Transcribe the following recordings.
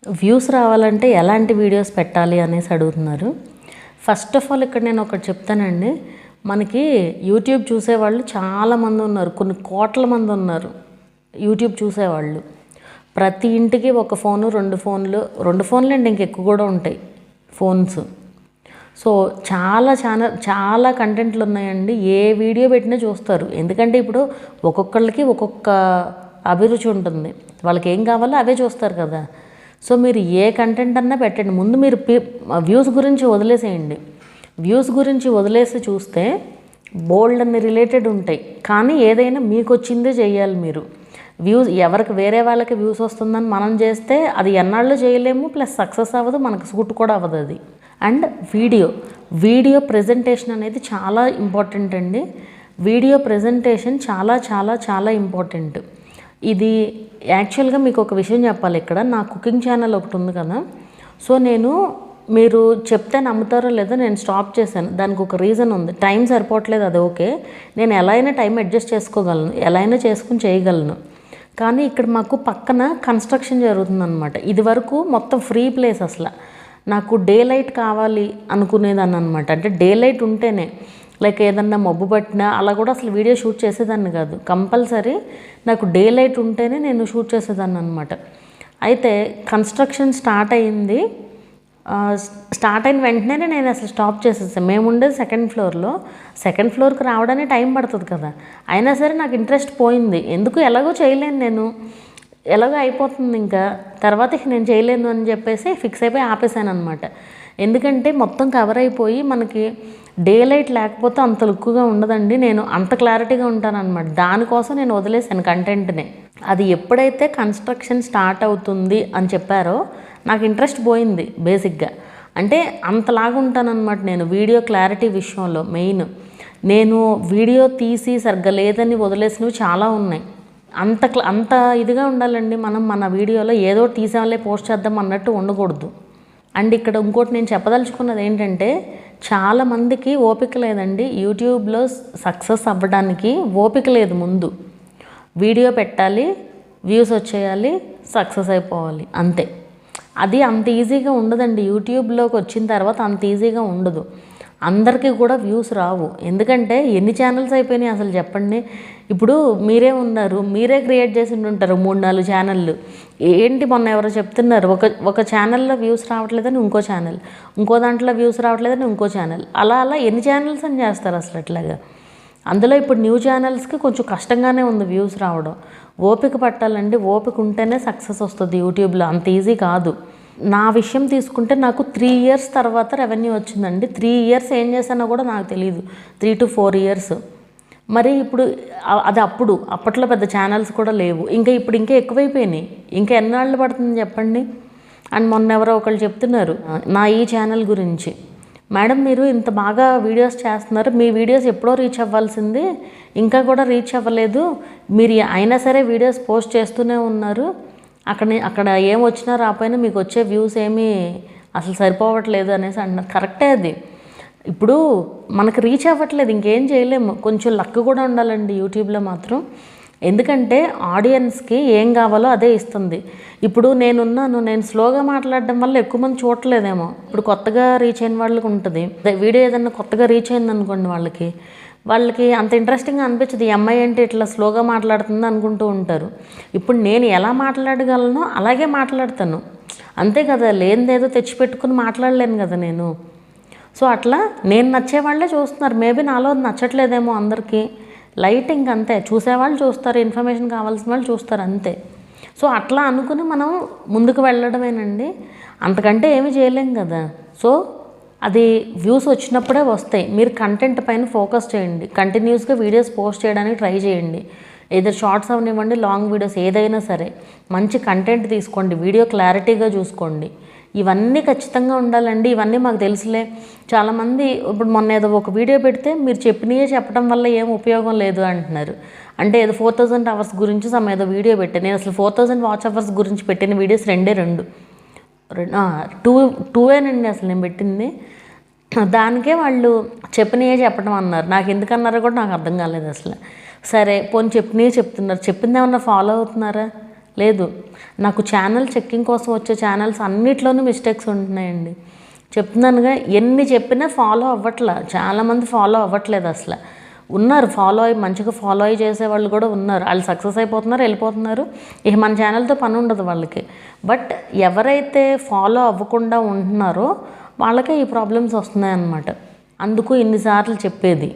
Views రావాలంటే ఎలాంటి videos పెట్టాలి అనేసి అడుగుతున్నారు. ఫస్ట్ ఆఫ్ ఆల్ ఇక్కడ నేను ఒకటి చెప్తానండి. మనకి యూట్యూబ్ చూసేవాళ్ళు చాలామంది ఉన్నారు, కొన్ని కోట్ల మంది ఉన్నారు యూట్యూబ్ చూసేవాళ్ళు. ప్రతి ఇంటికి ఒక ఫోను, రెండు ఫోన్లు అండి, ఇంకెక్కువ కూడా ఉంటాయి ఫోన్స్. సో చాలా కంటెంట్లు ఉన్నాయండి. ఏ వీడియో పెట్టినా చూస్తారు. ఎందుకంటే ఇప్పుడు ఒక్కొక్కళ్ళకి ఒక్కొక్క అభిరుచి ఉంటుంది, వాళ్ళకి ఏం కావాలో అవే చూస్తారు కదా. సో మీరు ఏ కంటెంట్ అన్నా పెట్టండి. ముందు మీరు వ్యూస్ గురించి వదిలేసేయండి. వ్యూస్ గురించి వదిలేసి చూస్తే బోల్డ్ అన్ని రిలేటెడ్ ఉంటాయి, కానీ ఏదైనా మీకు వచ్చిందే చేయాలి మీరు. వ్యూస్ ఎవరికి వేరే వాళ్ళకి వ్యూస్ వస్తుందని మనం చేస్తే అది ఎన్నాళ్ళు చేయలేము, ప్లస్ సక్సెస్ అవ్వదు, మనకు సూట్ కూడా అవ్వదు అది. అండ్ వీడియో ప్రెజెంటేషన్ అనేది చాలా ఇంపార్టెంట్ అండి. వీడియో ప్రెజెంటేషన్ చాలా చాలా చాలా ఇంపార్టెంట్. ఇది యాక్చువల్గా మీకు ఒక విషయం చెప్పాలి. ఇక్కడ నా కుకింగ్ ఛానల్ ఒకటి ఉంది కదా, సో మీరు చెప్తే నమ్ముతారో లేదో నేను స్టాప్ చేశాను. దానికి ఒక రీజన్ ఉంది. టైం సరిపోవట్లేదు, అది ఓకే. నేను ఎలా అయినా టైం అడ్జస్ట్ చేసుకోగలను, ఎలా అయినా చేసుకుని చేయగలను. కానీ ఇక్కడ మాకు పక్కన కన్స్ట్రక్షన్ జరుగుతుందన్నమాట. ఇది వరకు మొత్తం ఫ్రీ ప్లేస్. అసలు నాకు డే లైట్ కావాలి అనుకునేదాన్ని అనమాట. అంటే డే లైట్ ఉంటేనే, లైక్ ఏదన్నా మబ్బు పట్టినా అలా కూడా అసలు వీడియో షూట్ చేసేదాన్ని కాదు. కంపల్సరీ నాకు డే లైట్ ఉంటేనే నేను షూట్ చేసేదాన్ని అనమాట. అయితే కన్స్ట్రక్షన్ స్టార్ట్ అయిన వెంటనే నేను అసలు స్టాప్ చేసేసాను. మేము ఉండేది సెకండ్ ఫ్లోర్కి రావడానికి టైం పడుతుంది కదా. అయినా సరే నాకు ఇంట్రెస్ట్ పోయింది. ఎందుకు, ఎలాగో చేయలేను నేను, ఎలాగో అయిపోతుంది, ఇంకా తర్వాత నేను చేయలేను అని చెప్పేసి ఫిక్స్ అయిపోయి ఆపేసాను అనమాట. ఎందుకంటే మొత్తం కవర్ అయిపోయి మనకి డే లైట్ లేకపోతే అంత లుక్గా ఉండదండి. నేను అంత క్లారిటీగా ఉంటానన్నమాట. దానికోసం నేను వదిలేసాను కంటెంట్ని. అది ఎప్పుడైతే కన్స్ట్రక్షన్ స్టార్ట్ అవుతుంది అని చెప్పారో నాకు ఇంట్రెస్ట్ పోయింది బేసిక్గా. అంటే అంతలాగా ఉంటానన్నమాట నేను వీడియో క్లారిటీ విషయంలో. మెయిన్ నేను వీడియో తీసి సరిగ్గా లేదని వదిలేసినవి చాలా ఉన్నాయి. అంత ఇదిగా ఉండాలండి మనం. మన వీడియోలో ఏదో తీసామలే పోస్ట్ చేద్దాం అన్నట్టు ఉండకూడదు. అండ్ ఇక్కడ ఇంకోటి నేను చెప్పదలుచుకున్నది ఏంటంటే, చాలామందికి ఓపిక లేదండి యూట్యూబ్లో సక్సెస్ అవ్వడానికి. ఓపిక లేదు. ముందు వీడియో పెట్టాలి, వ్యూస్ వచ్చేయాలి, సక్సెస్ అయిపోవాలి, అంతే. అది అంత ఈజీగా ఉండదండి. యూట్యూబ్లోకి వచ్చిన తర్వాత అంత ఈజీగా ఉండదు. అందరికీ కూడా వ్యూస్ రావు. ఎందుకంటే ఎన్ని ఛానల్స్ అయిపోయినాయి అసలు చెప్పండి. ఇప్పుడు మీరే ఉన్నారు, మీరే క్రియేట్ చేసి ఉంటారు 3-4 ఛానళ్ళు. ఏంటి మొన్న ఎవరో చెప్తున్నారు, ఒక ఛానల్లో వ్యూస్ రావట్లేదని ఇంకో ఛానల్, ఇంకో దాంట్లో వ్యూస్ రావట్లేదని ఇంకో ఛానల్, అలా ఎన్ని ఛానల్స్ అని చేస్తారు అసలు అట్లాగా. అందులో ఇప్పుడు న్యూ ఛానల్స్కి కొంచెం కష్టంగానే ఉంది వ్యూస్ రావడం. ఓపిక పట్టాలండి. ఓపిక ఉంటేనే సక్సెస్ వస్తుంది యూట్యూబ్లో, అంత ఈజీ కాదు. నా విషయం తీసుకుంటే నాకు 3 years తర్వాత రెవెన్యూ వచ్చిందండి. 3 years ఏం చేశానో కూడా నాకు తెలియదు. 3 to 4 years. మరి ఇప్పుడు అది అప్పట్లో పెద్ద ఛానల్స్ కూడా లేవు. ఇప్పుడు ఇంకా ఎక్కువైపోయినాయి. ఇంకా ఎన్నాళ్ళు పడుతుంది చెప్పండి. అండ్ మొన్న ఎవరో ఒకళ్ళు చెప్తున్నారు నా ఈ ఛానల్ గురించి, మేడం మీరు ఇంత బాగా వీడియోస్ చేస్తున్నారు, మీ వీడియోస్ ఎప్పుడో రీచ్ అవ్వాల్సింది, ఇంకా కూడా రీచ్ అవ్వలేదు, మీరు అయినా సరే వీడియోస్ పోస్ట్ చేస్తూనే ఉన్నారు, అక్కడ ఏం వచ్చినా రాపోయినా మీకు వచ్చే వ్యూస్ ఏమీ అసలు సరిపోవట్లేదు అనేసి అంటున్నారు. కరెక్టే అది. ఇప్పుడు మనకు రీచ్ అవ్వట్లేదు, ఇంకేం చేయలేము. కొంచెం లక్ కూడా ఉండాలండి యూట్యూబ్లో మాత్రం. ఎందుకంటే ఆడియన్స్కి ఏం కావాలో అదే ఇస్తుంది. ఇప్పుడు నేను స్లోగా మాట్లాడడం వల్ల ఎక్కువ మంది చూడలేదేమో. ఇప్పుడు కొత్తగా రీచ్ అయిన వాళ్ళకి ఉంటుంది, వీడియో ఏదన్నా కొత్తగా రీచ్ అయింది అనుకోండి, వాళ్ళకి అంత ఇంట్రెస్టింగ్గా అనిపించదు. ఈ అమ్మాయి అంటే ఇట్లా స్లోగా మాట్లాడుతుంది అనుకుంటూ ఉంటారు. ఇప్పుడు నేను ఎలా మాట్లాడగలనో అలాగే మాట్లాడతాను, అంతే కదా. లేనిదేదో తెచ్చిపెట్టుకుని మాట్లాడలేను కదా నేను. సో అట్లా నేను నచ్చేవాళ్ళే చూస్తున్నారు. మేబీ నాలో నచ్చట్లేదేమో అందరికీ. లైటింగ్ అంతే, చూసేవాళ్ళు చూస్తారు, ఇన్ఫర్మేషన్ కావాల్సిన వాళ్ళు చూస్తారు, అంతే. సో అట్లా అనుకుని మనం ముందుకు వెళ్ళడమేనండి, అంతకంటే ఏమీ చేయలేం కదా. సో అది వ్యూస్ వచ్చినప్పుడే వస్తాయి. మీరు కంటెంట్ పైన ఫోకస్ చేయండి. కంటిన్యూస్గా వీడియోస్ పోస్ట్ చేయడానికి ట్రై చేయండి. ఏదో షార్ట్స్ అవనివ్వండి, లాంగ్ వీడియోస్, ఏదైనా సరే మంచి కంటెంట్ తీసుకోండి, వీడియో క్లారిటీగా చూసుకోండి. ఇవన్నీ ఖచ్చితంగా ఉండాలండి. ఇవన్నీ మాకు తెలుసులే. చాలామంది ఇప్పుడు మొన్న ఏదో ఒక వీడియో పెడితే మీరు చెప్పినయే చెప్పడం వల్ల ఏం ఉపయోగం లేదు అంటున్నారు. అంటే ఏదో 4000 hours గురించి ఏదో వీడియో పెట్టాను. నేను అసలు 4000 watch hours గురించి పెట్టిన వీడియోస్ టూవేనండి అసలు నేను పెట్టింది. దానికే వాళ్ళు చెప్పినయే చెప్పడం అన్నారు. నాకు ఎందుకన్నారో కూడా నాకు అర్థం కాలేదు అసలు. సరే పోనీ చెప్పినయే చెప్తున్నారు, చెప్పింది ఏమన్నా ఫాలో అవుతున్నారా? లేదు. నాకు ఛానల్ చెక్కింగ్ కోసం వచ్చే ఛానల్స్ అన్నిట్లోనూ మిస్టేక్స్ ఉంటున్నాయండి. చెప్తున్నానుగా, ఎన్ని చెప్పినా ఫాలో అవ్వట్లా, చాలామంది ఫాలో అవ్వట్లేదు అసలు. ఉన్నారు ఫాలో అయ్యి, మంచిగా ఫాలో అయ్యి చేసేవాళ్ళు కూడా ఉన్నారు. వాళ్ళు సక్సెస్ అయిపోతున్నారు, వెళ్ళిపోతున్నారు. ఇక మన ఛానల్తో పని ఉండదు వాళ్ళకి. బట్ ఎవరైతే ఫాలో అవ్వకుండా ఉంటున్నారో వాళ్ళకే ఈ ప్రాబ్లమ్స్ వస్తున్నాయన్నమాట. అందుకు ఇన్నిసార్లు చెప్పేది.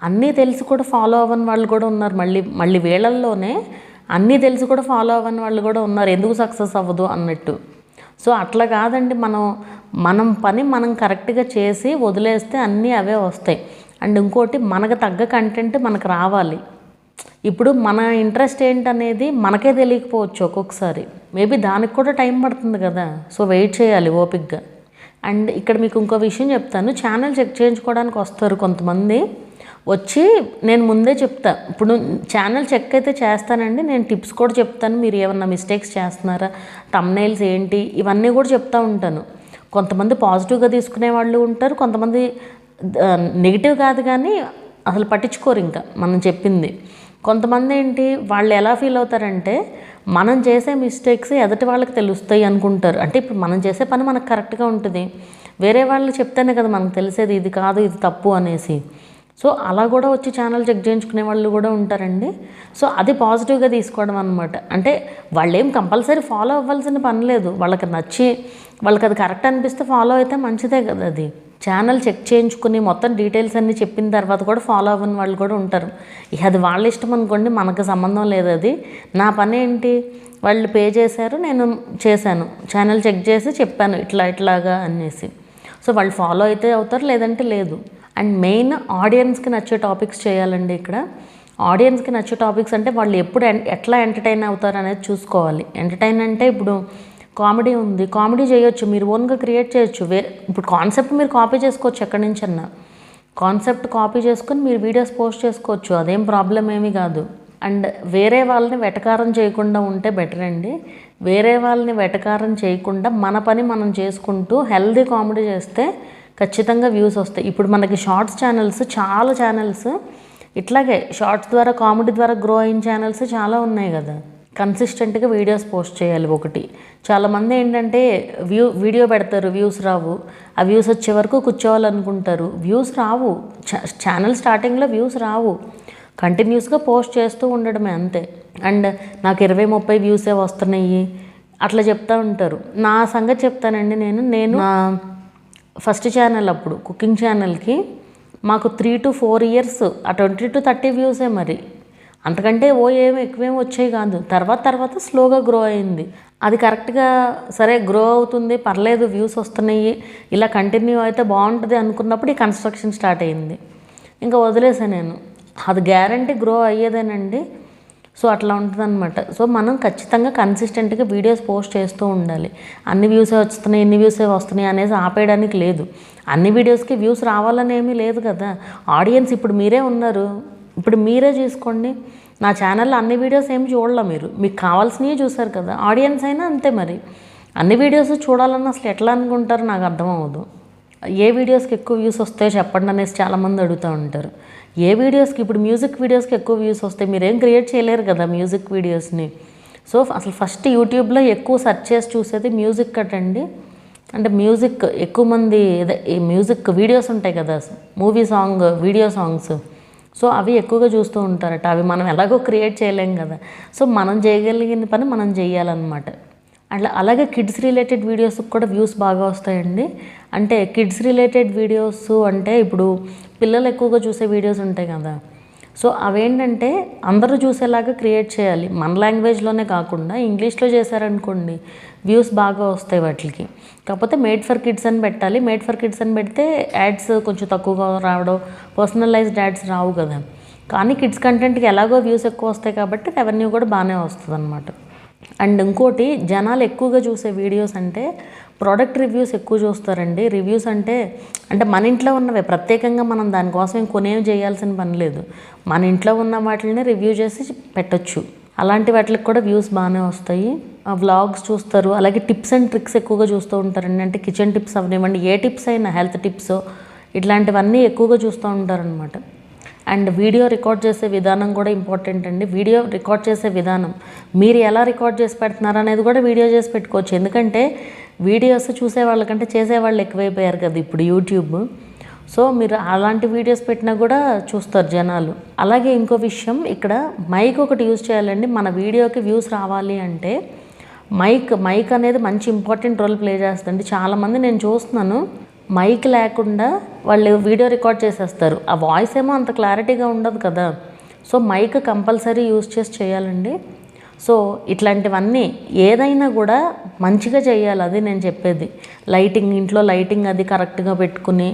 అన్నీ తెలిసి కూడా ఫాలో అవ్వని వాళ్ళు కూడా ఉన్నారు. మళ్ళీ వీళ్ళల్లోనే అన్నీ తెలిసి కూడా ఫాలో అవ్వని వాళ్ళు కూడా ఉన్నారు, ఎందుకు సక్సెస్ అవ్వదు అన్నట్టు. సో అట్లా కాదండి, మనం పని మనం కరెక్ట్గా చేసి వదిలేస్తే అన్నీ అవే వస్తాయి. అండ్ ఇంకోటి, మనకు తగ్గ కంటెంట్ మనకు రావాలి. ఇప్పుడు మన ఇంట్రెస్ట్ ఏంటనేది మనకే తెలియకపోవచ్చు ఒక్కొక్కసారి. మేబీ దానికి కూడా టైం పడుతుంది కదా. సో వెయిట్ చేయాలి ఓపిక్గా. అండ్ ఇక్కడ మీకు ఇంకో విషయం చెప్తాను. ఛానల్ చెక్ చేయించుకోవడానికి వస్తారు కొంతమంది. వచ్చి నేను ముందే చెప్తా, ఇప్పుడు ఛానల్ చెక్ అయితే చేస్తానండి, నేను టిప్స్ కూడా చెప్తాను, మీరు ఏమన్నా మిస్టేక్స్ చేస్తున్నారా, థంబ్నెయిల్స్ ఏంటి, ఇవన్నీ కూడా చెప్తూ ఉంటాను. కొంతమంది పాజిటివ్గా తీసుకునే వాళ్ళు ఉంటారు, కొంతమంది నెగిటివ్ కాదు కానీ అసలు పట్టించుకోరు ఇంకా మనం చెప్పింది. కొంతమంది ఏంటి, వాళ్ళు ఎలా ఫీల్ అవుతారంటే మనం చేసే మిస్టేక్స్ ఎదుటి వాళ్ళకి తెలుస్తాయి అనుకుంటారు. అంటే ఇప్పుడు మనం చేసే పని మనకు కరెక్ట్గా ఉంటుంది, వేరే వాళ్ళు చెప్తేనే కదా మనకు తెలిసేది ఇది కాదు ఇది తప్పు అనేసి. సో అలా కూడా వచ్చి ఛానల్ చెక్ చేయించుకునే వాళ్ళు కూడా ఉంటారండి. సో అది పాజిటివ్గా తీసుకోవడం అనమాట. అంటే వాళ్ళు ఏం కంపల్సరీ ఫాలో అవ్వాల్సిన పని లేదు, వాళ్ళకి నచ్చి వాళ్ళకి అది కరెక్ట్ అనిపిస్తే ఫాలో అయితే మంచిదే కదా. అది ఛానల్ చెక్ చేయించుకుని మొత్తం డీటెయిల్స్ అన్నీ చెప్పిన తర్వాత కూడా ఫాలో అవ్వని వాళ్ళు కూడా ఉంటారు. ఇక అది వాళ్ళ ఇష్టం అనుకోండి, మనకు సంబంధం లేదు. అది నా పని ఏంటి, వాళ్ళు పే చేశారు, నేను చేశాను, ఛానల్ చెక్ చేసి చెప్పాను ఇట్లాగా అనేసి. సో వాళ్ళు ఫాలో అయితే అవుతారు, లేదంటే లేదు. అండ్ మెయిన్ ఆడియన్స్కి నచ్చే టాపిక్స్ చేయాలండి. ఇక్కడ ఆడియన్స్కి నచ్చే టాపిక్స్ అంటే వాళ్ళు ఎప్పుడు ఎట్లా ఎంటర్టైన్ అవుతారు అనేది చూసుకోవాలి. ఎంటర్టైన్ అంటే ఇప్పుడు కామెడీ ఉంది, కామెడీ చేయొచ్చు, మీరు ఓన్గా క్రియేట్ చేయొచ్చు. ఇప్పుడు కాన్సెప్ట్ మీరు కాపీ చేసుకోవచ్చు, ఎక్కడి నుంచి అన్నా కాన్సెప్ట్ కాపీ చేసుకొని మీరు వీడియోస్ పోస్ట్ చేసుకోవచ్చు, అదేం ప్రాబ్లం ఏమీ కాదు. అండ్ వేరే వాళ్ళని వెటకారం చేయకుండా ఉంటే బెటర్ అండి. వేరే వాళ్ళని వెటకారం చేయకుండా మన పని మనం చేసుకుంటూ హెల్దీ కామెడీ చేస్తే ఖచ్చితంగా వ్యూస్ వస్తాయి. ఇప్పుడు మనకి షార్ట్స్ ఛానల్స్, చాలా ఛానల్స్ ఇట్లాగే షార్ట్స్ ద్వారా కామెడీ ద్వారా గ్రో అయిన ఛానల్స్ చాలా ఉన్నాయి కదా. కన్సిస్టెంట్గా వీడియోస్ పోస్ట్ చేయాలి ఒకటి. చాలామంది ఏంటంటే వీడియో పెడతారు, వ్యూస్ రావు, ఆ వ్యూస్ వచ్చే వరకు కూర్చోవాలనుకుంటారు, వ్యూస్ రావు. ఛానల్ స్టార్టింగ్లో వ్యూస్ రావు, కంటిన్యూస్గా పోస్ట్ చేస్తూ ఉండడమే అంతే. అండ్ నాకు 20-30 వ్యూసే వస్తున్నాయి అట్లా చెప్తూ ఉంటారు. నా సంగతి చెప్తానండి. నేను నా ఫస్ట్ ఛానల్ అప్పుడు కుకింగ్ ఛానల్కి మాకు 3 to 4 years ఆ 20 to 30 వ్యూసే, మరి అంతకంటే ఏమి ఎక్కువేమి వచ్చాయి కాదు. తర్వాత స్లోగా గ్రో అయింది. అది కరెక్ట్గా సరే గ్రో అవుతుంది, పర్లేదు, వ్యూస్ వస్తున్నాయి, ఇలా కంటిన్యూ అయితే బాగుంటుంది అనుకున్నప్పుడు ఈ కన్స్ట్రక్షన్ స్టార్ట్ అయింది. ఇంకా వదిలేసాను నేను. అది గ్యారంటీ గ్రో అయ్యేదేనండి. సో అట్లా ఉంటుంది అనమాట. సో మనం ఖచ్చితంగా కన్సిస్టెంట్గా వీడియోస్ పోస్ట్ చేస్తూ ఉండాలి. అన్ని వ్యూసే వస్తున్నాయి, ఇన్ని వ్యూసే వస్తున్నాయి అనేసి ఆపేయడానికి లేదు. అన్ని వీడియోస్కి వ్యూస్ రావాలని ఏమీ లేదు కదా. ఆడియన్స్ ఇప్పుడు మీరే ఉన్నారు, ఇప్పుడు మీరే చూసుకోండి. నా ఛానల్లో అన్ని వీడియోస్ ఏమి చూడాల, మీకు కావాల్సినవి చూసారు కదా. ఆడియన్స్ అయినా అంతే, మరి అన్ని వీడియోస్ చూడాలన్న అసలు ఎట్లా అనుకుంటారు నాకు అర్థం అవ్వదు. ఏ వీడియోస్కి ఎక్కువ వ్యూస్ వస్తాయో చెప్పండి అనేసి చాలామంది అడుగుతూ ఉంటారు. ఏ వీడియోస్కి, ఇప్పుడు మ్యూజిక్ వీడియోస్కి ఎక్కువ వ్యూస్ వస్తాయి, మీరేం క్రియేట్ చేయలేరు కదా మ్యూజిక్ వీడియోస్ని. సో అసలు ఫస్ట్ యూట్యూబ్లో ఎక్కువ సెర్చ్ చేసి చూసేది మ్యూజిక్ కట్టండి. అంటే మ్యూజిక్ ఎక్కువ మంది ఈ మ్యూజిక్ వీడియోస్ ఉంటాయి కదా, movie song video songs, so అవి ఎక్కువగా చూస్తూ ఉంటారట. అవి మనం ఎలాగో క్రియేట్ చేయలేం కదా. సో మనం చేయగలిగిన పని మనం చేయాలన్నమాట. అలాగే కిడ్స్ రిలేటెడ్ వీడియోస్కి కూడా వ్యూస్ బాగా వస్తాయండి. అంటే కిడ్స్ రిలేటెడ్ వీడియోస్ అంటే ఇప్పుడు పిల్లలు ఎక్కువగా చూసే వీడియోస్ ఉంటాయి కదా. సో అవేంటంటే అందరూ చూసేలాగా క్రియేట్ చేయాలి. మన లాంగ్వేజ్లోనే కాకుండా ఇంగ్లీష్లో చేశారనుకోండి వ్యూస్ బాగా వస్తాయి వాటికి. కాకపోతే మేడ్ ఫర్ కిడ్స్ అని పెట్టాలి. మేడ్ ఫర్ కిడ్స్ అని పెడితే యాడ్స్ కొంచెం తక్కువగా రావడం, పర్సనలైజ్డ్ యాడ్స్ రావు కదా. కానీ కిడ్స్ కంటెంట్కి ఎలాగో వ్యూస్ ఎక్కువ వస్తాయి కాబట్టి రెవెన్యూ కూడా బాగానే వస్తుంది అన్నమాట. అండ్ ఇంకోటి, జనాలు ఎక్కువగా చూసే వీడియోస్ అంటే ప్రోడక్ట్ రివ్యూస్ ఎక్కువ చూస్తారండి. రివ్యూస్ అంటే మన ఇంట్లో ఉన్నవే, ప్రత్యేకంగా మనం దానికోసం కొనేవి చేయాల్సిన పని లేదు. మన ఇంట్లో ఉన్న వాటిని రివ్యూ చేసి పెట్టచ్చు. అలాంటి వాటికి కూడా వ్యూస్ బాగానే వస్తాయి. వ్లాగ్స్ చూస్తారు, అలాగే టిప్స్ అండ్ ట్రిక్స్ ఎక్కువగా చూస్తూ ఉంటారండి. అంటే కిచెన్ టిప్స్ అవనివ్వండి, ఏ టిప్స్ అయినా, హెల్త్ టిప్స్, ఇట్లాంటివన్నీ ఎక్కువగా చూస్తూ ఉంటారనమాట. అండ్ వీడియో రికార్డ్ చేసే విధానం కూడా ఇంపార్టెంట్ అండి. వీడియో రికార్డ్ చేసే విధానం మీరు ఎలా రికార్డ్ చేసి పెడుతున్నారు అనేది కూడా వీడియో చేసి పెట్టుకోవచ్చు. ఎందుకంటే వీడియోస్ చూసే వాళ్ళకంటే చేసేవాళ్ళు ఎక్కువైపోయారు కదా ఇప్పుడు యూట్యూబ్. సో మీరు అలాంటి వీడియోస్ పెట్టినా కూడా చూస్తారు జనాలు. అలాగే ఇంకో విషయం, ఇక్కడ మైక్ ఒకటి యూజ్ చేయాలండి. మన వీడియోకి వ్యూస్ రావాలి అంటే మైక్ అనేది మంచి ఇంపార్టెంట్ రోల్ ప్లే చేస్తుంది. చాలామంది నేను చూస్తున్నాను మైక్ లేకుండా వాళ్ళు వీడియో రికార్డ్ చేసేస్తారు. ఆ వాయిస్ ఏమో అంత క్లారిటీగా ఉండదు కదా. సో మైక్ కంపల్సరీ యూజ్ చేసి చేయాలండి. సో ఇట్లాంటివన్నీ ఏదైనా కూడా మంచిగా చేయాలి, అది నేను చెప్పేది. లైటింగ్, ఇంట్లో లైటింగ్ అది కరెక్ట్గా పెట్టుకుని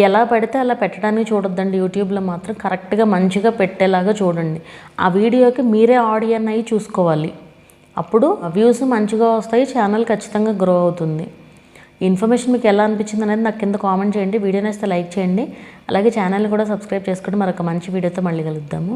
ఎలా పెడితే అలా పెట్టడానికి చూడొద్దండి. యూట్యూబ్లో మాత్రం కరెక్ట్గా మంచిగా పెట్టేలాగా చూడండి. ఆ వీడియోకి మీరే ఆడియన్ అయ్యి చూసుకోవాలి. అప్పుడు వ్యూస్ మంచిగా వస్తాయి, ఛానల్ ఖచ్చితంగా గ్రో అవుతుంది. ఈ ఇన్ఫర్మేషన్ మీకు ఎలా అనిపించింది అనేది నాకు కింద కామెంట్ చేయండి. వీడియో నచ్చితే లైక్ చేయండి. అలాగే ఛానల్ని కూడా సబ్స్క్రైబ్ చేసుకుంటే మరొక మంచి వీడియోతో మళ్ళీ కలుద్దాము.